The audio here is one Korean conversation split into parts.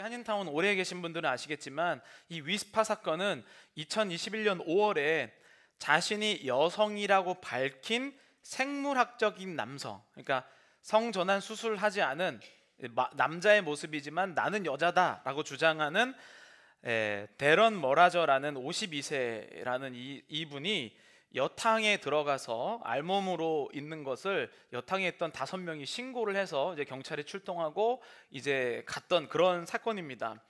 여기 한인타운 오래 계신 분들은 아시겠지만 이 위스파 사건은 2021년 5월에 자신이 여성이라고 밝힌 생물학적인 남성, 그러니까 성전환 수술하지 않은 남자의 모습이지만 나는 여자다라고 주장하는 데런 머라저라는 52세라는 이분이 여탕에 들어가서 알몸으로 있는 것을 여탕에 있던 5명이 신고를 해서 이제 경찰이 출동하고 이제 갔던 그런 사건입니다.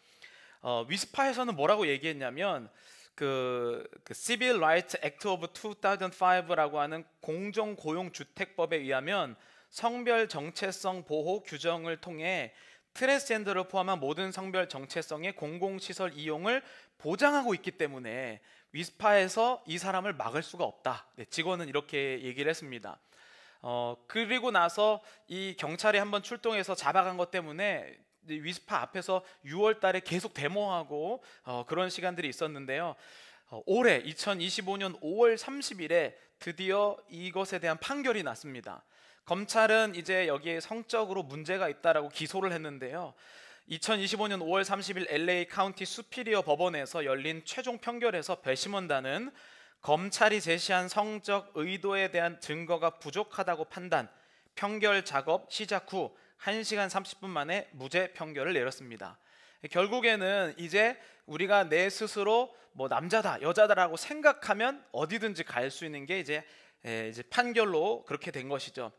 위스파에서는 뭐라고 얘기했냐면 그 Civil Rights Act of 2005라고 하는 공정고용주택법에 의하면 성별 정체성 보호 규정을 통해 트랜스젠더를 포함한 모든 성별 정체성의 공공시설 이용을 보장하고 있기 때문에 위스파에서 이 사람을 막을 수가 없다. 직원은 이렇게 얘기를 했습니다. 그리고 나서 이 경찰이 한번 출동해서 잡아간 것 때문에 위스파 앞에서 6월 달에 계속 데모하고 그런 시간들이 있었는데요. 올해 2025년 5월 30일에 드디어 이것에 대한 판결이 났습니다. 검찰은 이제 여기에 성적으로 문제가 있다라고 기소를 했는데요. 2025년 5월 30일 LA 카운티 수피리어 법원에서 열린 최종 판결에서 배심원단은 검찰이 제시한 성적 의도에 대한 증거가 부족하다고 판단, 판결 작업 시작 후 1시간 30분 만에 무죄 판결을 내렸습니다. 결국에는 이제 우리가 내 스스로 뭐 남자다, 여자다라고 생각하면 어디든지 갈 수 있는 게 이제 판결로 그렇게 된 것이죠.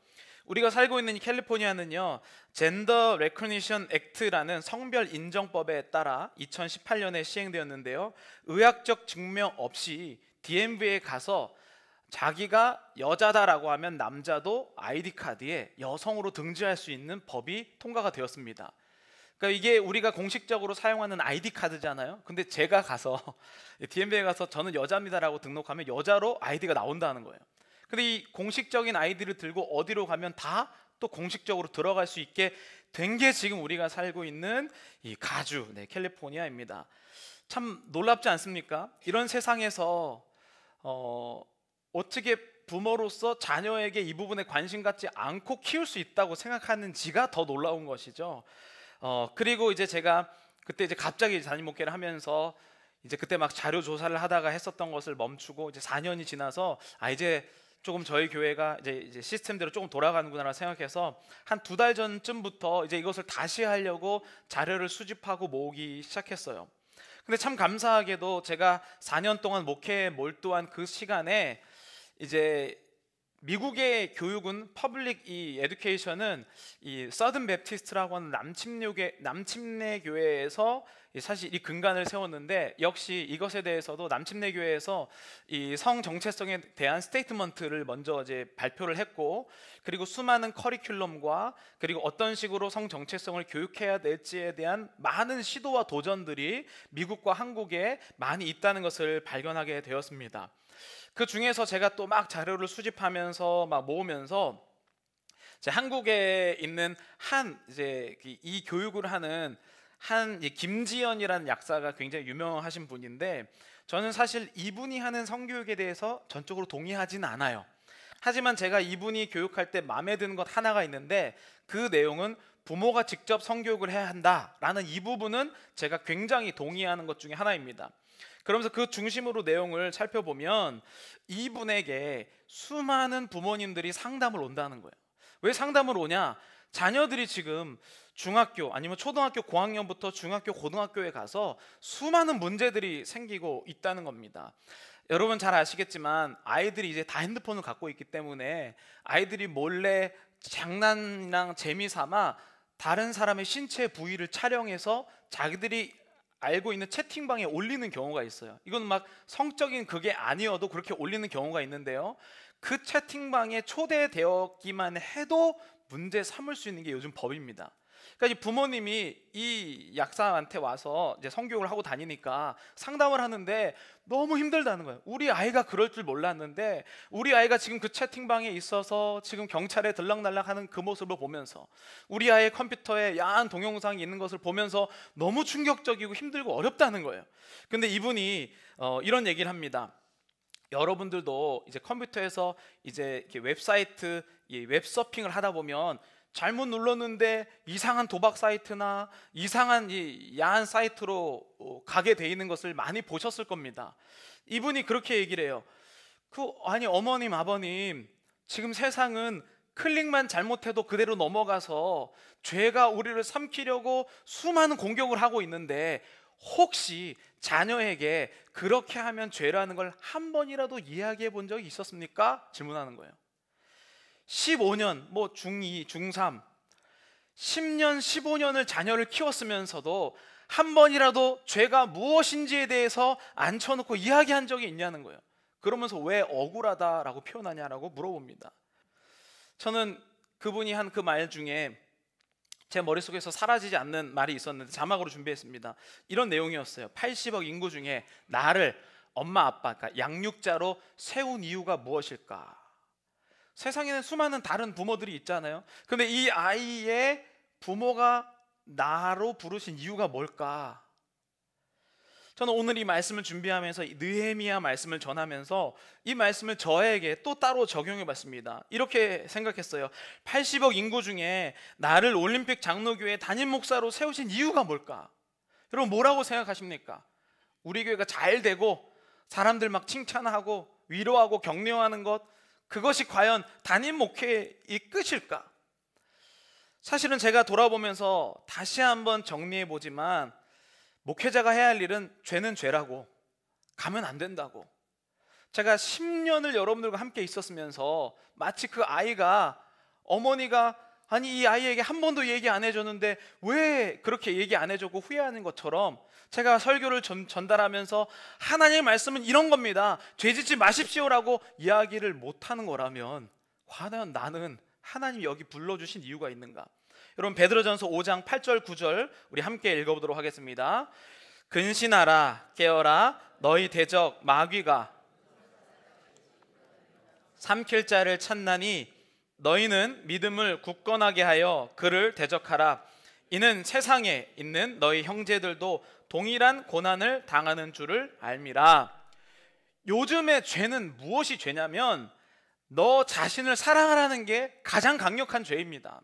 우리가 살고 있는 이 캘리포니아는요, 젠더 레코니션 액트라는 성별 인정법에 따라 2018년에 시행되었는데요, 의학적 증명 없이 DMV에 가서 자기가 여자다라고 하면 남자도 아이디 카드에 여성으로 등재할 수 있는 법이 통과가 되었습니다. 그러니까 이게 우리가 공식적으로 사용하는 아이디 카드잖아요. 근데 제가 가서 DMV에 가서 저는 여자입니다라고 등록하면 여자로 아이디가 나온다는 거예요. 근데 이 공식적인 아이디를 들고 어디로 가면 다 또 공식적으로 들어갈 수 있게 된 게 지금 우리가 살고 있는 이 가주, 캘리포니아입니다. 참 놀랍지 않습니까? 이런 세상에서 어떻게 부모로서 자녀에게 이 부분에 관심 갖지 않고 키울 수 있다고 생각하는지가 더 놀라운 것이죠. 그리고 이제 제가 그때 이제 갑자기 담임 목회를 하면서 이제 그때 막 자료 조사를 하다가 했었던 것을 멈추고 이제 4년이 지나서 이제 조금 저희 교회가 이제 시스템대로 조금 돌아가는구나 생각해서 한 2달 전쯤부터 이제 이것을 다시 하려고 자료를 수집하고 모으기 시작했어요. 근데 참 감사하게도 제가 4년 동안 목회에 몰두한 그 시간에 이제 미국의 교육은 퍼블릭 이 에듀케이션은 이 서든 베프티스트라고 하는 남침내 교회에서 사실 이 근간을 세웠는데, 역시 이것에 대해서도 남침내 교회에서 이 성 정체성에 대한 스테이트먼트를 먼저 이제 발표를 했고, 그리고 수많은 커리큘럼과 그리고 어떤 식으로 성 정체성을 교육해야 될지에 대한 많은 시도와 도전들이 미국과 한국에 많이 있다는 것을 발견하게 되었습니다. 그 중에서 제가 또 막 자료를 수집하면서 막 모으면서 한국에 있는 이제 이 교육을 하는 김지연이라는 약사가 굉장히 유명하신 분인데, 저는 사실 이분이 하는 성교육에 대해서 전적으로 동의하진 않아요. 하지만 제가 이분이 교육할 때 마음에 드는 것 하나가 있는데, 그 내용은 부모가 직접 성교육을 해야 한다라는 이 부분은 제가 굉장히 동의하는 것 중에 하나입니다. 그러면서 그 중심으로 내용을 살펴보면 이분에게 수많은 부모님들이 상담을 온다는 거예요. 왜 상담을 오냐? 자녀들이 지금 중학교 아니면 초등학교 고학년부터 중학교 고등학교에 가서 수많은 문제들이 생기고 있다는 겁니다. 여러분 잘 아시겠지만 아이들이 이제 다 핸드폰을 갖고 있기 때문에 아이들이 몰래 장난이랑 재미삼아 다른 사람의 신체 부위를 촬영해서 자기들이 알고 있는 채팅방에 올리는 경우가 있어요. 이건 막 성적인 그게 아니어도 그렇게 올리는 경우가 있는데요, 그 채팅방에 초대되었기만 해도 문제 삼을 수 있는 게 요즘 법입니다. 그러니까 이 부모님이 이 약사한테 와서 이제 성교육을 하고 다니니까 상담을 하는데 너무 힘들다는 거예요. 우리 아이가 그럴 줄 몰랐는데 우리 아이가 지금 그 채팅방에 있어서 지금 경찰에 들락날락하는 그 모습을 보면서 우리 아이의 컴퓨터에 야한 동영상이 있는 것을 보면서 너무 충격적이고 힘들고 어렵다는 거예요. 근데 이분이 이런 얘기를 합니다. 여러분들도 이제 컴퓨터에서 이제 이렇게 웹사이트 웹서핑을 하다 보면 잘못 눌렀는데 이상한 도박 사이트나 이상한 이 야한 사이트로 가게 돼 있는 것을 많이 보셨을 겁니다. 이분이 그렇게 얘기를 해요. 아니 어머님 아버님, 지금 세상은 클릭만 잘못해도 그대로 넘어가서 죄가 우리를 삼키려고 수많은 공격을 하고 있는데 혹시 자녀에게 그렇게 하면 죄라는 걸 한 번이라도 이야기해 본 적이 있었습니까? 질문하는 거예요. 15년, 뭐 중2, 중3, 10년, 15년을 자녀를 키웠으면서도 한 번이라도 죄가 무엇인지에 대해서 앉혀놓고 이야기한 적이 있냐는 거예요. 그러면서 왜 억울하다라고 표현하냐라고 물어봅니다. 저는 그분이 한 그 말 중에 제 머릿속에서 사라지지 않는 말이 있었는데 자막으로 준비했습니다. 이런 내용이었어요. 80억 인구 중에 나를 엄마 아빠, 그러니까 양육자로 세운 이유가 무엇일까? 세상에는 수많은 다른 부모들이 있잖아요. 근데 이 아이의 부모가 나로 부르신 이유가 뭘까? 저는 오늘 이 말씀을 준비하면서 느헤미야 말씀을 전하면서 이 말씀을 저에게 또 따로 적용해 봤습니다. 이렇게 생각했어요. 80억 인구 중에 나를 올림픽 장로교회 담임 목사로 세우신 이유가 뭘까? 여러분 뭐라고 생각하십니까? 우리 교회가 잘 되고 사람들 막 칭찬하고 위로하고 격려하는 것, 그것이 과연 담임 목회의 끝일까? 사실은 제가 돌아보면서 다시 한번 정리해 보지만 목회자가 해야 할 일은 죄는 죄라고, 가면 안 된다고. 제가 10년을 여러분들과 함께 있었으면서 마치 그 아이가, 어머니가 아니 이 아이에게 한 번도 얘기 안 해줬는데 왜 그렇게 얘기 안 해주고 후회하는 것처럼 제가 설교를 전달하면서 하나님의 말씀은 이런 겁니다, 죄짓지 마십시오라고 이야기를 못하는 거라면 과연 나는 하나님이 여기 불러주신 이유가 있는가? 여러분 베드로전서 5장 8절 9절 우리 함께 읽어보도록 하겠습니다. 근신하라 깨어라 너희 대적 마귀가 삼킬 자를 찾나니 너희는 믿음을 굳건하게 하여 그를 대적하라. 이는 세상에 있는 너희 형제들도 동일한 고난을 당하는 줄을 알미라. 요즘의 죄는 무엇이 죄냐면 너 자신을 사랑하라는 게 가장 강력한 죄입니다.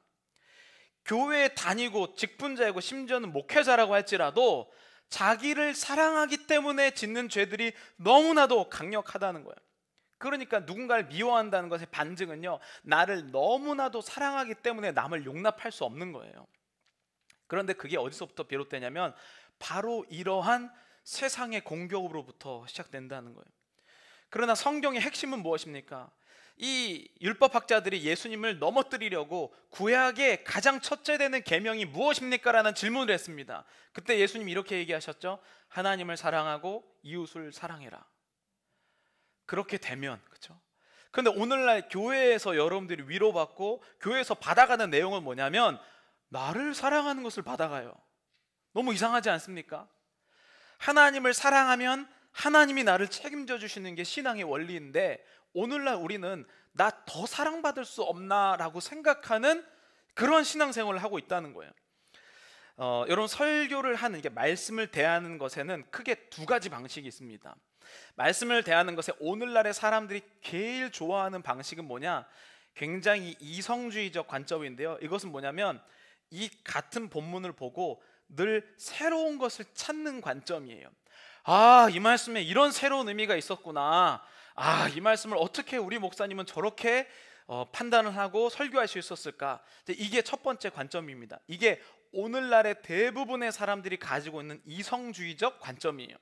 교회에 다니고 직분자이고 심지어는 목회자라고 할지라도 자기를 사랑하기 때문에 짓는 죄들이 너무나도 강력하다는 거예요. 그러니까 누군가를 미워한다는 것의 반증은요, 나를 너무나도 사랑하기 때문에 남을 용납할 수 없는 거예요. 그런데 그게 어디서부터 비롯되냐면 바로 이러한 세상의 공격으로부터 시작된다는 거예요. 그러나 성경의 핵심은 무엇입니까? 이 율법학자들이 예수님을 넘어뜨리려고 구약의 가장 첫째 되는 계명이 무엇입니까? 라는 질문을 했습니다. 그때 예수님이 이렇게 얘기하셨죠. 하나님을 사랑하고 이웃을 사랑해라. 그렇게 되면, 그렇죠? 그런데 오늘날 교회에서 여러분들이 위로받고 교회에서 받아가는 내용은 뭐냐면 나를 사랑하는 것을 받아가요. 너무 이상하지 않습니까? 하나님을 사랑하면 하나님이 나를 책임져 주시는 게 신앙의 원리인데 오늘날 우리는 나 더 사랑받을 수 없나 라고 생각하는 그런 신앙생활을 하고 있다는 거예요. 여러분 설교를 하는, 이게 말씀을 대하는 것에는 크게 두 가지 방식이 있습니다. 말씀을 대하는 것에 오늘날의 사람들이 제일 좋아하는 방식은 뭐냐? 굉장히 이성주의적 관점인데요. 이것은 뭐냐면 이 같은 본문을 보고 늘 새로운 것을 찾는 관점이에요. 아, 이 말씀에 이런 새로운 의미가 있었구나. 아, 이 말씀을 어떻게 우리 목사님은 저렇게 판단을 하고 설교할 수 있었을까? 이게 첫 번째 관점입니다. 이게 오늘날의 대부분의 사람들이 가지고 있는 이성주의적 관점이에요.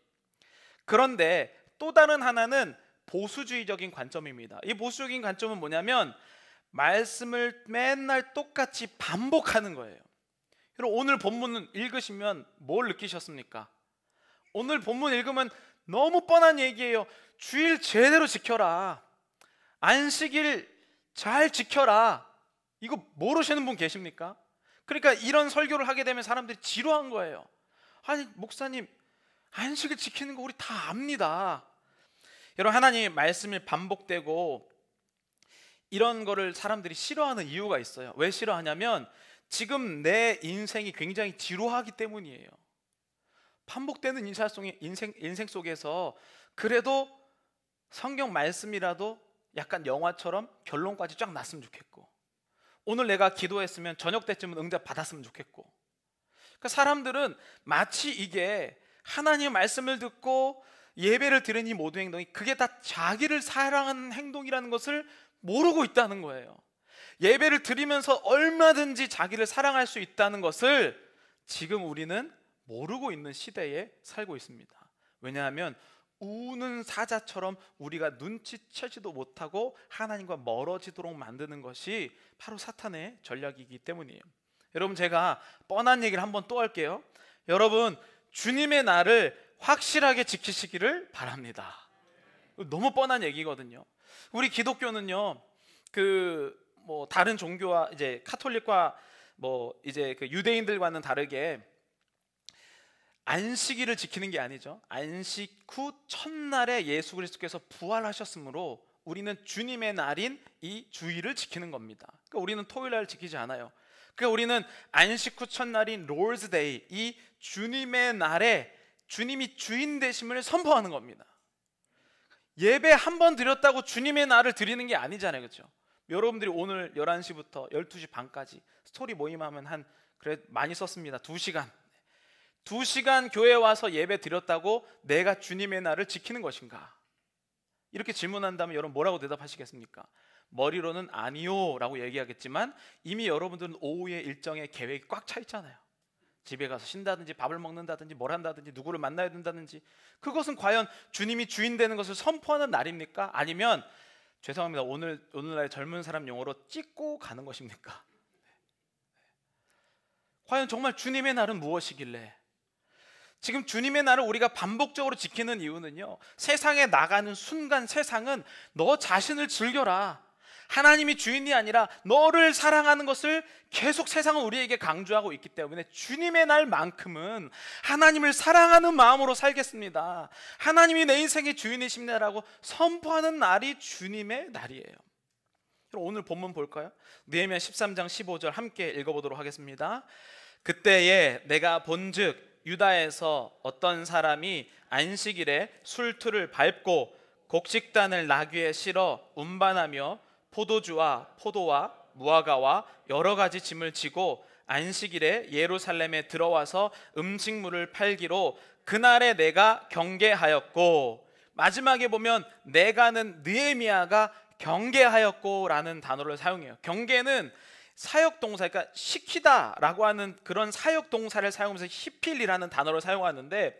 그런데 또 다른 하나는 보수주의적인 관점입니다. 이 보수적인 관점은 뭐냐면 말씀을 맨날 똑같이 반복하는 거예요. 여러분 오늘 본문을 읽으시면 뭘 느끼셨습니까? 오늘 본문 읽으면 너무 뻔한 얘기예요. 주일 제대로 지켜라. 안식일 잘 지켜라. 이거 모르시는 분 계십니까? 그러니까 이런 설교를 하게 되면 사람들이 지루한 거예요. 아니 목사님 안식일 지키는 거 우리 다 압니다. 여러분 하나님의 말씀이 반복되고 이런 거를 사람들이 싫어하는 이유가 있어요. 왜 싫어하냐면 지금 내 인생이 굉장히 지루하기 때문이에요. 반복되는 인생 속에서 그래도 성경 말씀이라도 약간 영화처럼 결론까지 쫙 났으면 좋겠고 오늘 내가 기도했으면 저녁 때쯤은 응답 받았으면 좋겠고, 그러니까 사람들은 마치 이게 하나님의 말씀을 듣고 예배를 드리는 이 모든 행동이 그게 다 자기를 사랑하는 행동이라는 것을 모르고 있다는 거예요. 예배를 드리면서 얼마든지 자기를 사랑할 수 있다는 것을 지금 우리는 모르고 있는 시대에 살고 있습니다. 왜냐하면 우는 사자처럼 우리가 눈치채지도 못하고 하나님과 멀어지도록 만드는 것이 바로 사탄의 전략이기 때문이에요. 여러분, 제가 뻔한 얘기를 한번 또 할게요. 여러분, 주님의 날을 확실하게 지키시기를 바랍니다. 너무 뻔한 얘기거든요. 우리 기독교는요, 다른 종교와 이제 카톨릭과 이제 그 유대인들과는 다르게 안식일을 지키는 게 아니죠. 안식 후 첫날에 예수 그리스도께서 부활하셨으므로 우리는 주님의 날인 이 주일을 지키는 겁니다. 그러니까 우리는 토요일 날 지키지 않아요. 그러니까 우리는 안식 후 첫날인 롤즈 데이, 이 주님의 날에 주님이 주인 되심을 선포하는 겁니다. 예배 한 번 드렸다고 주님의 날을 드리는 게 아니잖아요. 그렇죠? 여러분들이 오늘 11시부터 12시 반까지 스토리 모임하면 그래 많이 썼습니다. 2시간. 2시간 교회에 와서 예배 드렸다고 내가 주님의 날을 지키는 것인가? 이렇게 질문한다면 여러분 뭐라고 대답하시겠습니까? 머리로는 아니요 라고 얘기하겠지만 이미 여러분들은 오후에 일정의 계획이 꽉 차 있잖아요. 집에 가서 쉰다든지 밥을 먹는다든지 뭘 한다든지 누구를 만나야 된다든지, 그것은 과연 주님이 주인 되는 것을 선포하는 날입니까? 아니면 죄송합니다, 오늘날 젊은 사람 용어로 찍고 가는 것입니까? 과연 정말 주님의 날은 무엇이길래? 지금 주님의 날을 우리가 반복적으로 지키는 이유는요, 세상에 나가는 순간 세상은 너 자신을 즐겨라, 하나님이 주인이 아니라 너를 사랑하는 것을 계속 세상은 우리에게 강조하고 있기 때문에 주님의 날만큼은 하나님을 사랑하는 마음으로 살겠습니다, 하나님이 내 인생의 주인이십니다라고 선포하는 날이 주님의 날이에요. 오늘 본문 볼까요? 느헤미야 13장 15절 함께 읽어보도록 하겠습니다. 그때에 내가 본즉 유다에서 어떤 사람이 안식일에 술틀을 밟고 곡식단을 나귀에 실어 운반하며 포도주와 포도와 무화과와 여러 가지 짐을 지고 안식일에 예루살렘에 들어와서 음식물을 팔기로 그날에 내가 경계하였고, 마지막에 보면 내가는 느헤미야가 경계하였고라는 단어를 사용해요. 경계는 사역동사, 그러니까 시키다라고 하는 그런 사역동사를 사용하면서 히필이라는 단어를 사용하는데,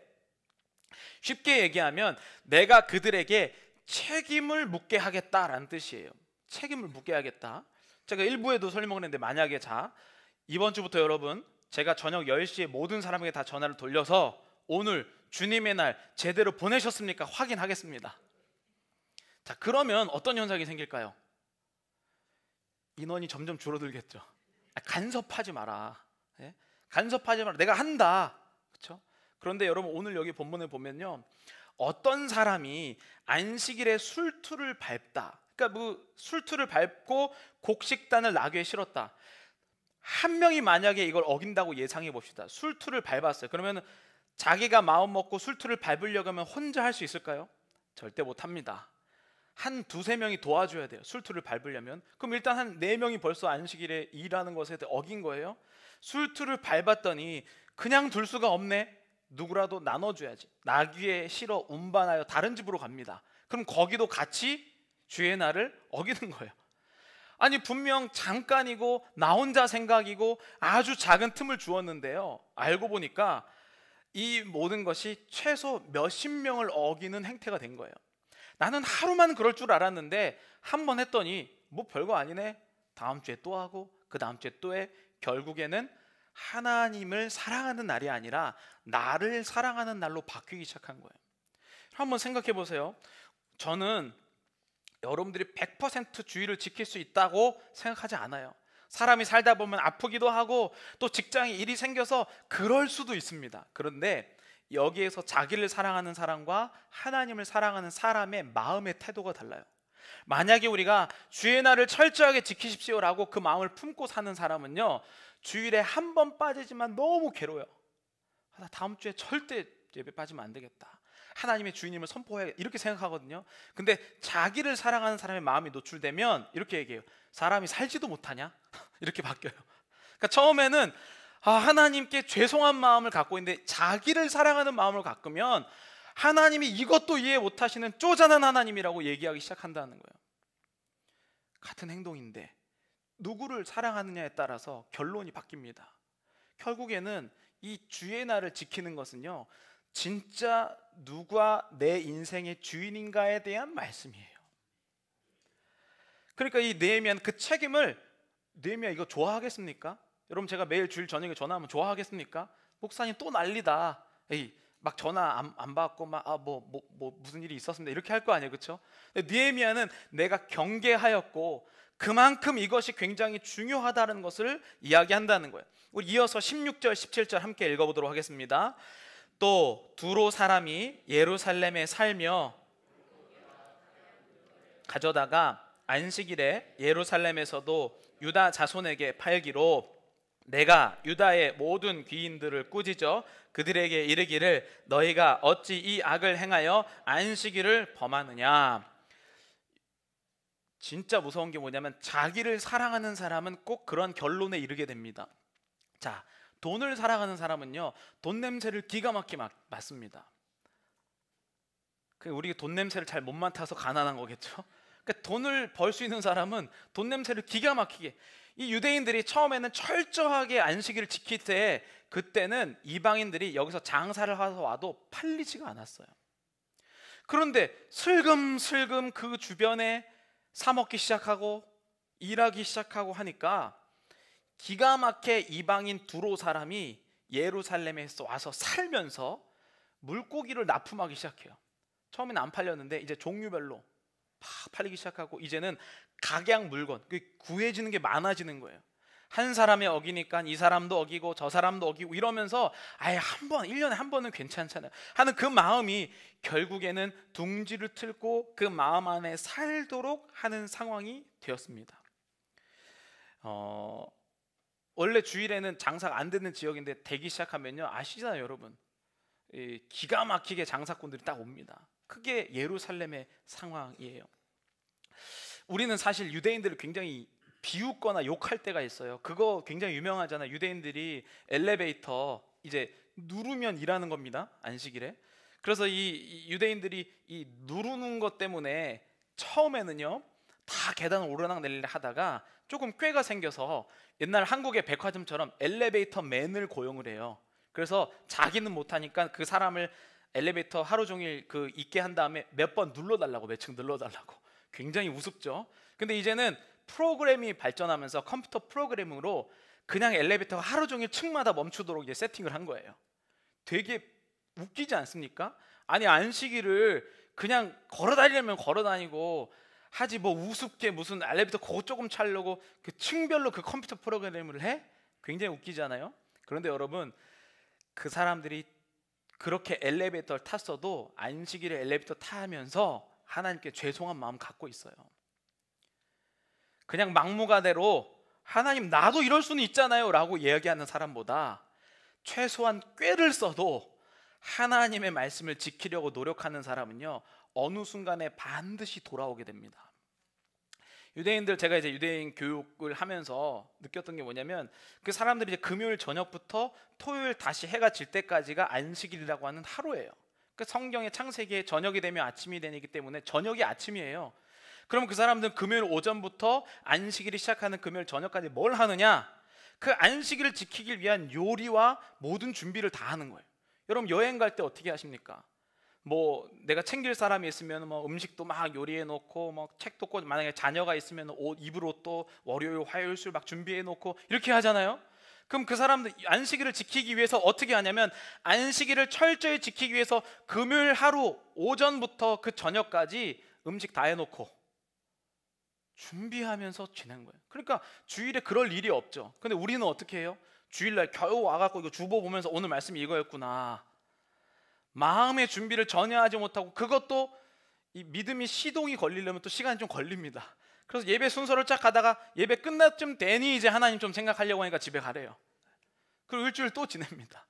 쉽게 얘기하면 내가 그들에게 책임을 묻게 하겠다라는 뜻이에요. 책임을 묻게 하겠다. 제가 일부에도 설명을 했는데, 만약에 이번 주부터 여러분 제가 저녁 10시에 모든 사람에게 다 전화를 돌려서 오늘 주님의 날 제대로 보내셨습니까? 확인하겠습니다. 그러면 어떤 현상이 생길까요? 인원이 점점 줄어들겠죠. 간섭하지 마라. 네? 간섭하지 마라. 내가 한다. 그렇죠? 그런데 여러분 오늘 여기 본문에 보면요, 어떤 사람이 안식일에 술투를 밟다. 그러니까 술투를 밟고 곡식단을 나귀에 실었다. 한 명이 만약에 이걸 어긴다고 예상해 봅시다. 술투를 밟았어요. 그러면 자기가 마음 먹고 술투를 밟으려고 하면 혼자 할 수 있을까요? 절대 못합니다. 한 두세 명이 도와줘야 돼요. 술투를 밟으려면. 그럼 일단 한 4명이 벌써 안식일에 일하는 것에 어긴 거예요. 술투를 밟았더니 그냥 둘 수가 없네. 누구라도 나눠줘야지. 나귀에 실어 운반하여 다른 집으로 갑니다. 그럼 거기도 같이 주의 날을 어기는 거예요. 아니 분명 잠깐이고 나 혼자 생각이고 아주 작은 틈을 주었는데요, 알고 보니까 이 모든 것이 최소 몇십 명을 어기는 행태가 된 거예요. 나는 하루만 그럴 줄 알았는데 한 번 했더니 뭐 별거 아니네. 다음 주에 또 하고 그 다음 주에 또 해. 결국에는 하나님을 사랑하는 날이 아니라 나를 사랑하는 날로 바뀌기 시작한 거예요. 한번 생각해 보세요. 저는 여러분들이 100% 주의를 지킬 수 있다고 생각하지 않아요. 사람이 살다 보면 아프기도 하고 또 직장에 일이 생겨서 그럴 수도 있습니다. 그런데 여기에서 자기를 사랑하는 사람과 하나님을 사랑하는 사람의 마음의 태도가 달라요. 만약에 우리가 주의 날을 철저하게 지키십시오라고 그 마음을 품고 사는 사람은요, 주일에 한 번 빠지지만 너무 괴로워요. 나 다음 주에 절대 예배 빠지면 안 되겠다. 하나님의 주인임을 선포해 이렇게 생각하거든요. 근데 자기를 사랑하는 사람의 마음이 노출되면 이렇게 얘기해요. 사람이 살지도 못하냐? 이렇게 바뀌어요. 그러니까 처음에는 하나님께 죄송한 마음을 갖고 있는데 자기를 사랑하는 마음을 갖으면 하나님이 이것도 이해 못하시는 쪼잔한 하나님이라고 얘기하기 시작한다는 거예요. 같은 행동인데 누구를 사랑하느냐에 따라서 결론이 바뀝니다. 결국에는 이 주의 날을 지키는 것은요, 진짜 누가 내 인생의 주인인가에 대한 말씀이에요. 그러니까 이 느헤미야는 그 책임을, 느헤미야 이거 좋아하겠습니까? 여러분, 제가 매일 주일 저녁에 전화하면 좋아하겠습니까? 목사님 또 난리다. 에이, 막 전화 안 받고 막 무슨 일이 있었습니다 이렇게 할 거 아니에요, 그렇죠? 느헤미야는 내가 경계하였고 그만큼 이것이 굉장히 중요하다는 것을 이야기한다는 거예요. 우리 이어서 16절 17절 함께 읽어보도록 하겠습니다. 또 두로 사람이 예루살렘에 살며 가져다가 안식일에 예루살렘에서도 유다 자손에게 팔기로 내가 유다의 모든 귀인들을 꾸짖어 그들에게 이르기를 너희가 어찌 이 악을 행하여 안식일을 범하느냐. 진짜 무서운 게 뭐냐면 자기를 사랑하는 사람은 꼭 그런 결론에 이르게 됩니다. 자, 돈을 사랑하는 사람은요, 돈 냄새를 기가 막히게 맡습니다. 우리가 돈 냄새를 잘 못 맡아서 가난한 거겠죠. 그러니까 돈을 벌 수 있는 사람은 돈 냄새를 기가 막히게. 이 유대인들이 처음에는 철저하게 안식일을 지킬 때, 그때는 이방인들이 여기서 장사를 하서 와도 팔리지가 않았어요. 그런데 슬금슬금 그 주변에 사 먹기 시작하고 일하기 시작하고 하니까 기가 막히게 이방인 두로 사람이 예루살렘에서 와서 살면서 물고기를 납품하기 시작해요. 처음에는 안 팔렸는데 이제 종류별로 팍 팔리기 시작하고 이제는 각양 물건, 구해지는 게 많아지는 거예요. 한 사람이 어기니까 이 사람도 어기고 저 사람도 어기고 이러면서 아예 한 번, 1년에 한 번은 괜찮잖아요 하는 그 마음이 결국에는 둥지를 틀고 그 마음 안에 살도록 하는 상황이 되었습니다. 원래 주일에는 장사가 안 되는 지역인데 되기 시작하면요, 아시잖아요 여러분, 기가 막히게 장사꾼들이 딱 옵니다. 그게 예루살렘의 상황이에요. 우리는 사실 유대인들을 굉장히 비웃거나 욕할 때가 있어요. 그거 굉장히 유명하잖아요. 유대인들이 엘리베이터 이제 누르면 일하는 겁니다, 안식일에. 그래서 이 유대인들이 이 누르는 것 때문에 처음에는요 다 계단을 오르락내리락 하다가 조금 꾀가 생겨서 옛날 한국의 백화점처럼 엘리베이터 맨을 고용을 해요. 그래서 자기는 못하니까 그 사람을 엘리베이터 하루 종일 있게 한 다음에 몇 번 눌러달라고, 몇 층 눌러달라고. 굉장히 우습죠. 근데 이제는 프로그램이 발전하면서 컴퓨터 프로그램으로 그냥 엘리베이터가 하루 종일 층마다 멈추도록 이제 세팅을 한 거예요. 되게 웃기지 않습니까? 아니, 안식일을 그냥 걸어다니려면 걸어다니고 하지 뭐 우습게 무슨 엘리베이터 그거 조금 차려고 그 층별로 그 컴퓨터 프로그램을 해? 굉장히 웃기잖아요. 그런데 여러분, 그 사람들이 그렇게 엘리베이터를 탔어도 안식일에 엘리베이터 타면서 하나님께 죄송한 마음 갖고 있어요. 그냥 막무가내로 하나님 나도 이럴 수는 있잖아요 라고 이야기하는 사람보다 최소한 꾀를 써도 하나님의 말씀을 지키려고 노력하는 사람은요, 어느 순간에 반드시 돌아오게 됩니다. 유대인들, 제가 이제 유대인 교육을 하면서 느꼈던 게 뭐냐면 그 사람들이 이제 금요일 저녁부터 토요일 다시 해가 질 때까지가 안식일이라고 하는 하루예요. 그 성경의 창세기에 저녁이 되면 아침이 되기 때문에 저녁이 아침이에요. 그럼 그 사람들은 금요일 오전부터 안식일이 시작하는 금요일 저녁까지 뭘 하느냐? 그 안식일을 지키기 위한 요리와 모든 준비를 다 하는 거예요. 여러분, 여행 갈 때 어떻게 하십니까? 뭐 내가 챙길 사람이 있으면 뭐 음식도 막 요리해 놓고, 뭐 책도 꽂, 만약에 자녀가 있으면 옷, 입을 옷도 월요일 화요일 술 막 준비해 놓고 이렇게 하잖아요. 그럼 그 사람들 안식일을 지키기 위해서 어떻게 하냐면 안식일을 철저히 지키기 위해서 금요일 하루 오전부터 그 저녁까지 음식 다 해놓고 준비하면서 지낸 거예요. 그러니까 주일에 그럴 일이 없죠. 근데 우리는 어떻게 해요? 주일날 겨우 와갖고 이거 주보 보면서 오늘 말씀이 이거였구나, 마음의 준비를 전혀 하지 못하고, 그것도 이 믿음이 시동이 걸리려면 또 시간이 좀 걸립니다. 그래서 예배 순서를 쫙 가다가 예배 끝날 쯤 되니 이제 하나님 좀 생각하려고 하니까 집에 가래요. 그리고 일주일 또 지냅니다.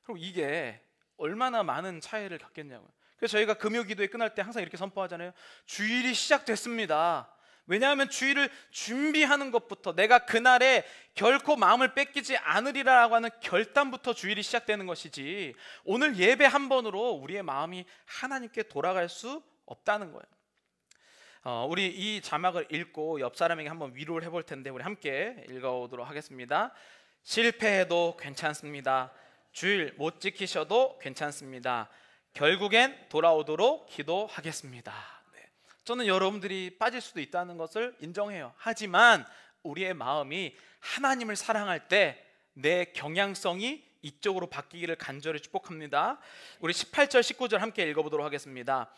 그럼 이게 얼마나 많은 차이를 겪겠냐고요. 그래서 저희가 금요 기도회 끝날 때 항상 이렇게 선포하잖아요. 주일이 시작됐습니다. 왜냐하면 주일을 준비하는 것부터, 내가 그날에 결코 마음을 뺏기지 않으리라고 하는 결단부터 주일이 시작되는 것이지, 오늘 예배 한 번으로 우리의 마음이 하나님께 돌아갈 수 없다는 거예요. 우리 이 자막을 읽고 옆 사람에게 한번 위로를 해볼 텐데, 우리 함께 읽어보도록 하겠습니다. 실패해도 괜찮습니다. 주일 못 지키셔도 괜찮습니다. 결국엔 돌아오도록 기도하겠습니다. 네. 저는 여러분들이 빠질 수도 있다는 것을 인정해요. 하지만 우리의 마음이 하나님을 사랑할 때 내 경향성이 이쪽으로 바뀌기를 간절히 축복합니다. 우리 18절 19절 함께 읽어보도록 하겠습니다.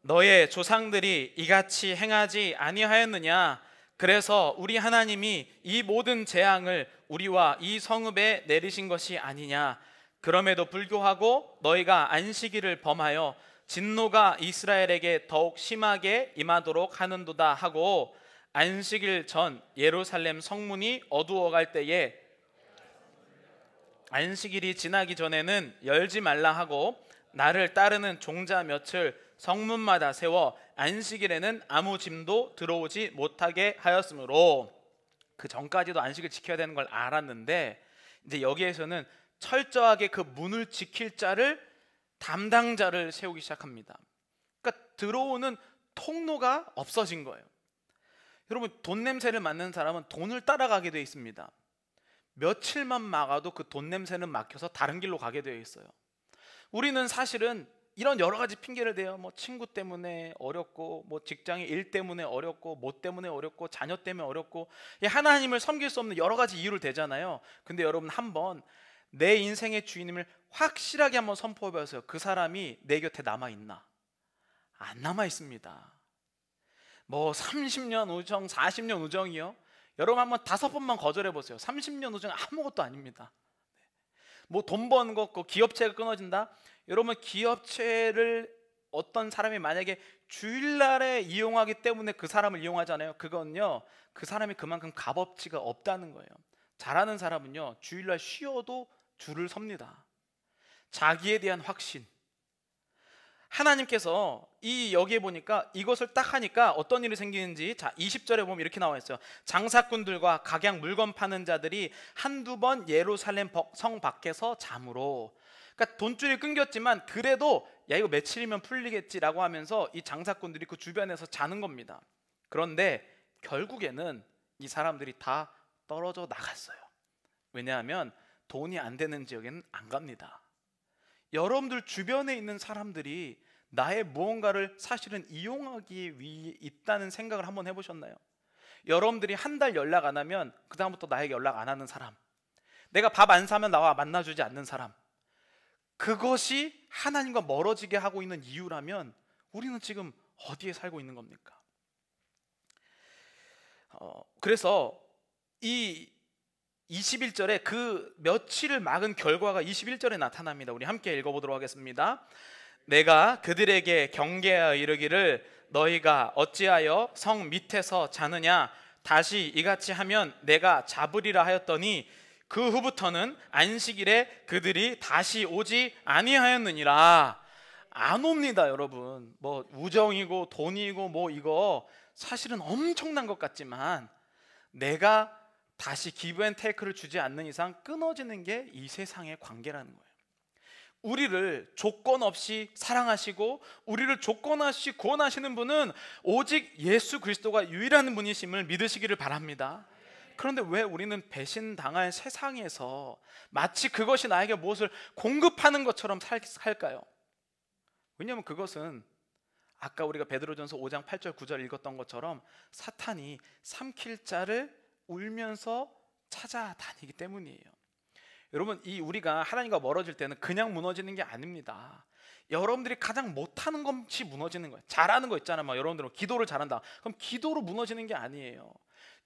너의 조상들이 이같이 행하지 아니하였느냐? 그래서 우리 하나님이 이 모든 재앙을 우리와 이 성읍에 내리신 것이 아니냐? 그럼에도 불구하고 너희가 안식일을 범하여 진노가 이스라엘에게 더욱 심하게 임하도록 하는도다 하고, 안식일 전 예루살렘 성문이 어두워갈 때에 안식일이 지나기 전에는 열지 말라 하고, 나를 따르는 종자 몇을 성문마다 세워 안식일에는 아무 짐도 들어오지 못하게 하였으므로, 그 전까지도 안식을 지켜야 되는 걸 알았는데 이제 여기에서는 철저하게 그 문을 지킬 자를, 담당자를 세우기 시작합니다. 그러니까 들어오는 통로가 없어진 거예요. 여러분, 돈 냄새를 맡는 사람은 돈을 따라가게 되어 있습니다. 며칠만 막아도 그 돈 냄새는 막혀서 다른 길로 가게 되어 있어요. 우리는 사실은 이런 여러 가지 핑계를 대요. 뭐 친구 때문에 어렵고, 뭐 직장의 일 때문에 어렵고, 뭐 때문에 어렵고, 자녀 때문에 어렵고, 하나님을 섬길 수 없는 여러 가지 이유를 대잖아요. 근데 여러분, 한번 내 인생의 주인님을 확실하게 한번 선포해 보세요. 그 사람이 내 곁에 남아 있나? 안 남아 있습니다. 뭐 30년 우정, 40년 우정이요? 여러분 한번 5번만 거절해 보세요. 30년 우정 아무것도 아닙니다. 뭐 돈 버는 거, 기업체가 끊어진다? 여러분, 기업체를 어떤 사람이 만약에 주일날에 이용하기 때문에 그 사람을 이용하잖아요. 그건요, 그 사람이 그만큼 값어치가 없다는 거예요. 잘하는 사람은요, 주일날 쉬어도 줄을 섭니다. 자기에 대한 확신. 하나님께서 여기에 보니까 이것을 딱 하니까 어떤 일이 생기는지, 자 20절에 보면 이렇게 나와 있어요. 장사꾼들과 각양 물건 파는 자들이 한두 번 예루살렘 성 밖에서 잠으로, 그러니까 돈줄이 끊겼지만 그래도 야 이거 며칠이면 풀리겠지라고 하면서 이 장사꾼들이 그 주변에서 자는 겁니다. 그런데 결국에는 이 사람들이 다 떨어져 나갔어요. 왜냐하면 돈이 안 되는 지역에는 안 갑니다. 여러분들 주변에 있는 사람들이 나의 무언가를 사실은 이용하기 위해 있다는 생각을 한번 해보셨나요? 여러분들이 한 달 연락 안 하면 그 다음부터 나에게 연락 안 하는 사람, 내가 밥 안 사면 나와 만나주지 않는 사람, 그것이 하나님과 멀어지게 하고 있는 이유라면 우리는 지금 어디에 살고 있는 겁니까? 그래서 이 21절에 그 며칠을 막은 결과가 21절에 나타납니다. 우리 함께 읽어보도록 하겠습니다. 내가 그들에게 경계하여 이르기를 너희가 어찌하여 성 밑에서 자느냐? 다시 이같이 하면 내가 잡으리라 하였더니 그 후부터는 안식일에 그들이 다시 오지 아니하였느니라. 안 옵니다, 여러분. 뭐 우정이고 돈이고 뭐 이거 사실은 엄청난 것 같지만 내가 다시 기브 앤 테이크를 주지 않는 이상 끊어지는 게 이 세상의 관계라는 거예요. 우리를 조건 없이 사랑하시고 우리를 조건 없이 구원하시는 분은 오직 예수 그리스도가 유일한 분이심을 믿으시기를 바랍니다. 그런데 왜 우리는 배신당할 세상에서 마치 그것이 나에게 무엇을 공급하는 것처럼 살까요? 왜냐하면 그것은 아까 우리가 베드로전서 5장 8절 9절 읽었던 것처럼 사탄이 삼킬 자를 울면서 찾아다니기 때문이에요. 여러분, 우리가 하나님과 멀어질 때는 그냥 무너지는 게 아닙니다. 여러분들이 가장 못하는 것이 무너지는 거예요. 잘하는 거 있잖아요. 막 여러분들은 기도를 잘한다. 그럼 기도로 무너지는 게 아니에요.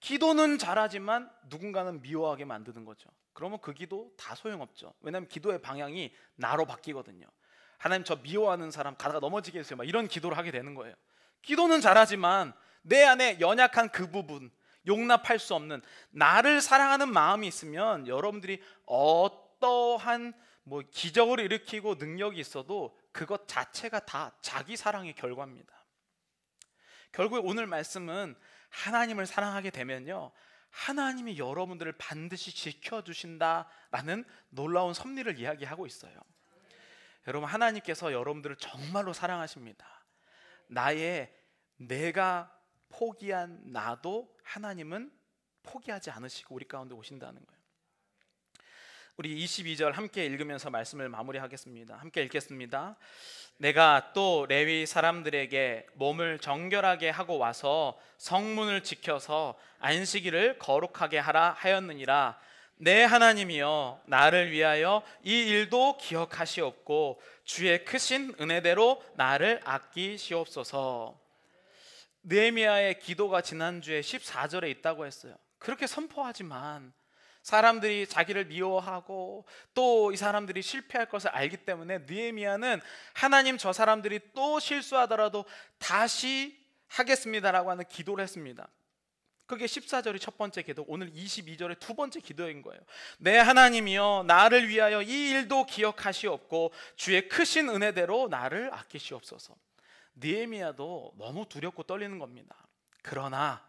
기도는 잘하지만 누군가는 미워하게 만드는 거죠. 그러면 그 기도 다 소용없죠. 왜냐하면 기도의 방향이 나로 바뀌거든요. 하나님 저 미워하는 사람 가다가 넘어지게 해주세요. 막 이런 기도를 하게 되는 거예요. 기도는 잘하지만 내 안에 연약한 그 부분, 용납할 수 없는 나를 사랑하는 마음이 있으면 여러분들이 어떠한 기적을 일으키고 능력이 있어도 그것 자체가 다 자기 사랑의 결과입니다. 결국에 오늘 말씀은 하나님을 사랑하게 되면요, 하나님이 여러분들을 반드시 지켜주신다라는 놀라운 섭리를 이야기하고 있어요. 여러분, 하나님께서 여러분들을 정말로 사랑하십니다. 내가 포기한 나도 하나님은 포기하지 않으시고 우리 가운데 오신다는 거예요. 우리 22절 함께 읽으면서 말씀을 마무리하겠습니다. 함께 읽겠습니다. 내가 또 레위 사람들에게 몸을 정결하게 하고 와서 성문을 지켜서 안식일을 거룩하게 하라 하였느니라. 내 하나님이여, 나를 위하여 이 일도 기억하시옵고 주의 크신 은혜대로 나를 아끼시옵소서. 느헤미야의 기도가 지난주에 14절에 있다고 했어요. 그렇게 선포하지만 사람들이 자기를 미워하고 또 이 사람들이 실패할 것을 알기 때문에 느헤미야는 하나님, 저 사람들이 또 실수하더라도 다시 하겠습니다라고 하는 기도를 했습니다. 그게 14절이 첫 번째 기도, 오늘 22절의 두 번째 기도인 거예요. 내 하나님이여, 나를 위하여 이 일도 기억하시옵고 주의 크신 은혜대로 나를 아끼시옵소서. 느헤미야도 너무 두렵고 떨리는 겁니다. 그러나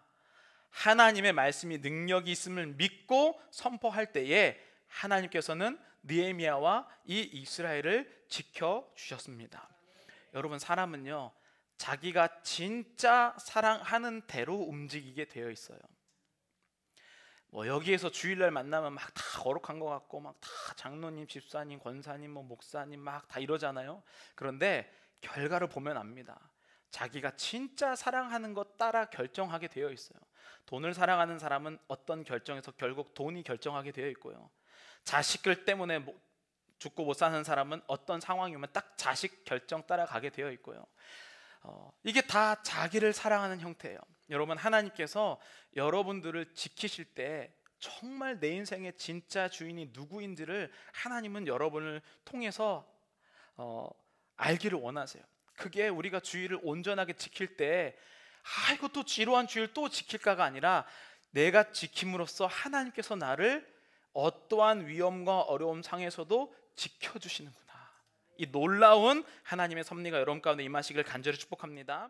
하나님의 말씀이 능력이 있음을 믿고 선포할 때에 하나님께서는 느헤미야와 이 이스라엘을 지켜주셨습니다. 여러분, 사람은요, 자기가 진짜 사랑하는 대로 움직이게 되어 있어요. 여기에서 주일날 만나면 막 다 거룩한 것 같고 막 다 장로님, 집사님, 권사님, 목사님 막 다 이러잖아요. 그런데 결과를 보면 압니다. 자기가 진짜 사랑하는 것 따라 결정하게 되어 있어요. 돈을 사랑하는 사람은 어떤 결정에서 결국 돈이 결정하게 되어 있고요. 자식들 때문에 죽고 못 사는 사람은 어떤 상황이 오면 딱 자식 결정 따라가게 되어 있고요. 이게 다 자기를 사랑하는 형태예요. 여러분, 하나님께서 여러분들을 지키실 때 정말 내 인생의 진짜 주인이 누구인지를 하나님은 여러분을 통해서 알기를 원하세요. 그게 우리가 주일을 온전하게 지킬 때 이거 또 지루한 주일 또 지킬까가 아니라 내가 지킴으로써 하나님께서 나를 어떠한 위험과 어려움 상에서도 지켜주시는구나. 이 놀라운 하나님의 섭리가 여러분 가운데 임하시길 간절히 축복합니다.